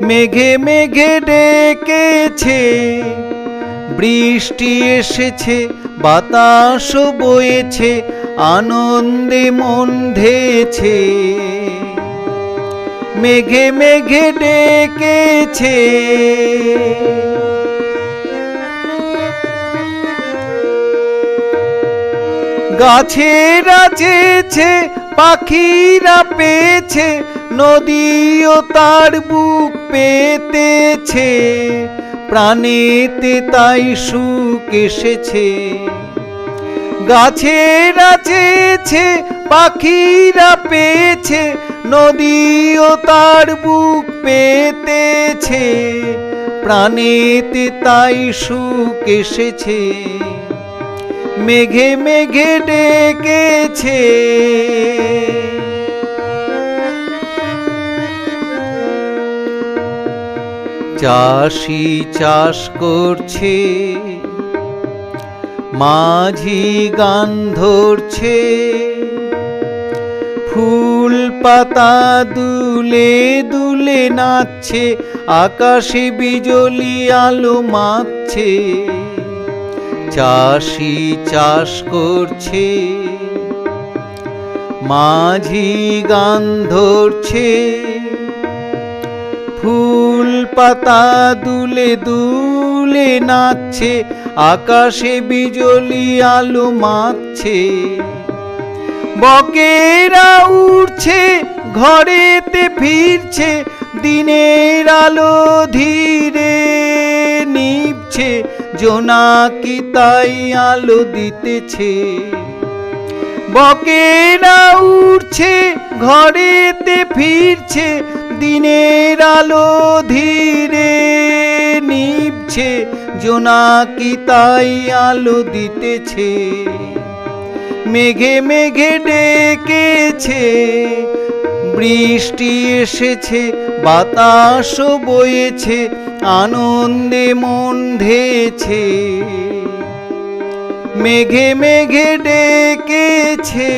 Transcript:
মেঘে মেঘে ডেকেছে, বৃষ্টি এসেছে, বাতাস বয়েছে, আনন্দে মন ধেয়েছে। মেঘে মেঘে ডেকেছে, গাছেরা চেয়েছে, পাখিরা পেয়েছে, নদীও তার বুক পেতেছে, প্রাণেতে তাই সুখ এসেছে। গাছেরা চেয়েছে, পাখিরা পেয়েছে, নদীও তার বুক পেতেছে, প্রাণেতে তাই সুখ এসেছে। মেঘে মেঘে ডেকেছে, চাষি চাষ করছে, মাঝি গান ধরছে, ফুল পাতা দুলে দুলে নাচছে, আকাশে বিজলি আলো মাখছে। চাষি চাষ করছে, মাঝি গান ধরছে, ফুল পাতা দুলে দুলে নাচছে, আকাশে বিজলি আলো মাখছে। বকেরা উড়ছে, ঘরেতে ফিরছে, দিনের আলো ধীরে নিভছে, জোনাকি তাই আলো দিতেছে। বকেরা উড়ছে, ঘরেতে ফিরছে, দিনের আলো ধীরে নিভছে, জোনাকি তাই আলো দিতেছে। মেঘে মেঘে ডেকেছে, বৃষ্টি এসেছে, বাতাস বয়েছে, আনন্দে মন ধেয়েছে। মেঘে মেঘে ডেকেছে।